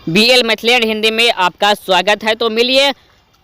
BL Maithili Hindi में आपका स्वागत है। तो मिलिए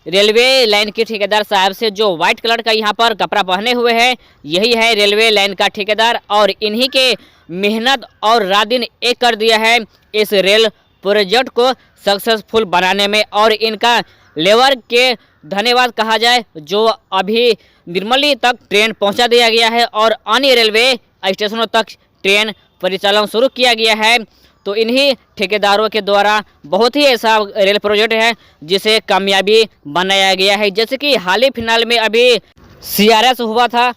रेलवे लाइन के ठेकेदार साहब से जो व्हाइट कलर का यहाँ पर कपड़ा पहने हुए हैं, यही है रेलवे लाइन का ठेकेदार और इन्हीं के मेहनत और रात दिन एक कर दिया है इस रेल प्रोजेक्ट को सक्सेसफुल बनाने में। और इनका लेबर के धन्यवाद कहा जाए जो अभी निर्मली तक ट्रेन पहुँचा दिया गया है और अन्य रेलवे स्टेशनों तक ट्रेन परिचालन शुरू किया गया है। तो इन्हीं ठेकेदारों के द्वारा बहुत ही ऐसा रेल प्रोजेक्ट है जिसे कामयाबी बनाया गया है। जैसे कि हाल ही फिलहाल में अभी सीआरएस हुआ था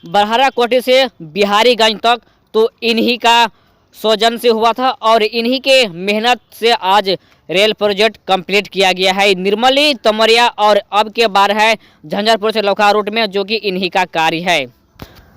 बरहरा कोठी से बिहारीगंज तक, तो इन्हीं का सौजन से हुआ था और इन्हीं के मेहनत से आज रेल प्रोजेक्ट कंप्लीट किया गया है निर्मली तमरिया और अब के बार है झंझारपुर से लौखा रूट में, जो कि इन्हीं का कार्य है।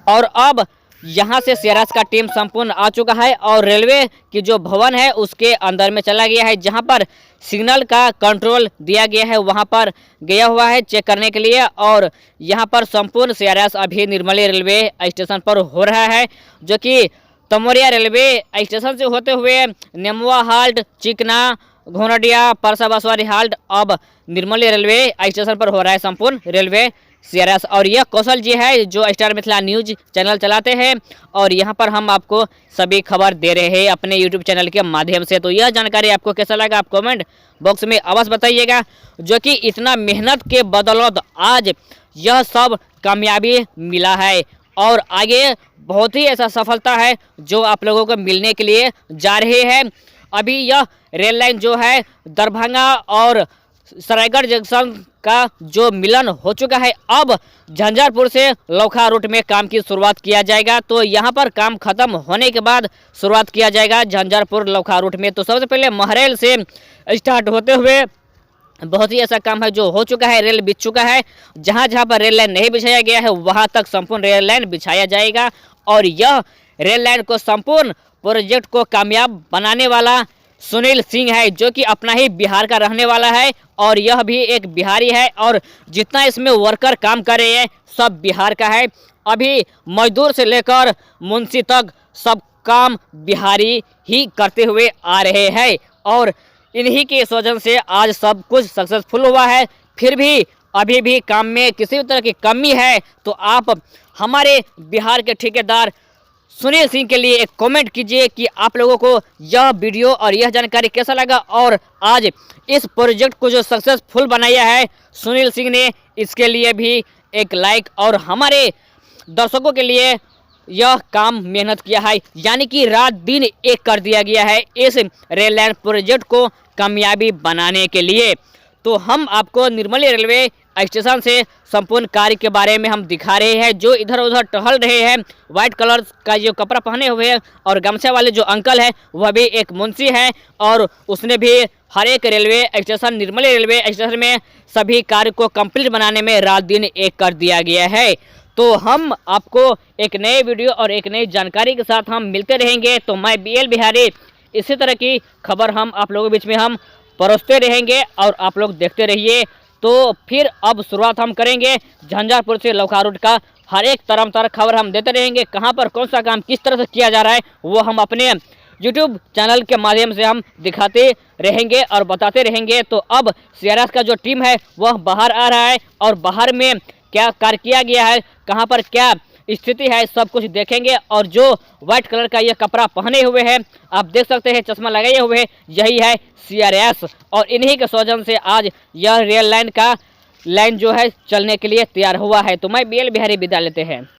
और अब यहाँ से सीआरएस का टीम संपूर्ण आ चुका है और रेलवे की जो भवन है उसके अंदर में चला गया है, जहाँ पर सिग्नल का कंट्रोल दिया गया है वहाँ पर गया हुआ है चेक करने के लिए। और यहाँ पर संपूर्ण सीआरएस अभी निर्मली रेलवे स्टेशन पर हो रहा है, जो कि तमोरिया रेलवे स्टेशन से होते हुए नेमुआ हाल्ट, चिकना, घोनडिया, परसा बसवारी हाल्ट अब निर्मली रेलवे स्टेशन पर हो रहा है संपूर्ण रेलवे सीआरएस। और यह कौशल जी है जो स्टार मिथिला न्यूज चैनल चलाते हैं और यहाँ पर हम आपको सभी खबर दे रहे हैं अपने यूट्यूब चैनल के माध्यम से। तो यह जानकारी आपको कैसा लगा आप कमेंट बॉक्स में अवश्य बताइएगा, जो कि इतना मेहनत के बदौलत आज यह सब कामयाबी मिला है और आगे बहुत ही ऐसा सफलता है जो आप लोगों को मिलने के लिए जा रहे हैं। अभी यह रेल लाइन जो है दरभंगा और सरायगढ़ जंक्शन का जो मिलन हो चुका है, अब झंझारपुर से लौखा रूट में काम की शुरुआत किया जाएगा। तो यहाँ पर काम खत्म होने के बाद शुरुआत किया जाएगा झंझारपुर लौखा रूट में। तो सबसे पहले महरेल से स्टार्ट होते हुए बहुत ही ऐसा काम है जो हो चुका है, रेल बिछ चुका है। जहाँ जहाँ पर रेल लाइन नहीं बिछाया गया है वहाँ तक संपूर्ण रेल लाइन बिछाया जाएगा और यह रेल लाइन को संपूर्ण प्रोजेक्ट को कामयाब बनाने वाला सुनील सिंह है, जो कि अपना ही बिहार का रहने वाला है और यह भी एक बिहारी है और जितना इसमें वर्कर काम कर रहे हैं सब बिहार का है। अभी मजदूर से लेकर मुंशी तक सब काम बिहारी ही करते हुए आ रहे हैं और इन्हीं के स्वजन से आज सब कुछ सक्सेसफुल हुआ है। फिर भी अभी भी काम में किसी भी तरह की कमी है तो आप हमारे बिहार के ठेकेदार सुनील सिंह के लिए एक कमेंट कीजिए कि आप लोगों को यह वीडियो और यह जानकारी कैसा लगा और आज इस प्रोजेक्ट को जो सक्सेसफुल बनाया है सुनील सिंह ने, इसके लिए भी एक लाइक और हमारे दर्शकों के लिए यह काम मेहनत किया है, यानी कि रात दिन एक कर दिया गया है इस रेल लाइन प्रोजेक्ट को कामयाबी बनाने के लिए। तो हम आपको निर्मली रेलवे स्टेशन से संपूर्ण कार्य के बारे में हम दिखा रहे हैं। जो इधर उधर टहल रहे हैं व्हाइट कलर का जो कपड़ा पहने हुए हैं और गमछा वाले जो अंकल है वह भी एक मुंशी है और उसने भी हर एक railway station Nirmali railway station में सभी कार्य को कंप्लीट बनाने में रात दिन एक कर दिया गया है। तो हम आपको एक नए वीडियो और एक नई जानकारी के साथ हम मिलते रहेंगे। तो मैं बीएल बिहारी इसी तरह की खबर हम आप लोगों के बीच में हम परोसते रहेंगे और आप लोग देखते रहिए। तो फिर अब शुरुआत हम करेंगे झंझारपुर से लौखा रूट का, हर एक तरह खबर हम देते रहेंगे। कहां पर कौन सा काम किस तरह से किया जा रहा है वो हम अपने यूट्यूब चैनल के माध्यम से हम दिखाते रहेंगे और बताते रहेंगे। तो अब सीआरएस का जो टीम है वह बाहर आ रहा है और बाहर में क्या कार्य किया गया है, कहाँ पर क्या स्थिति है, सब कुछ देखेंगे। और जो व्हाइट कलर का ये कपड़ा पहने हुए हैं आप देख सकते हैं, चश्मा लगाए हुए हैं, यही है सीआरएस और इन्हीं के सौजन से आज यह रेल लाइन का लाइन जो है चलने के लिए तैयार हुआ है। तो मैं बीएल बिहारी विदा लेते हैं।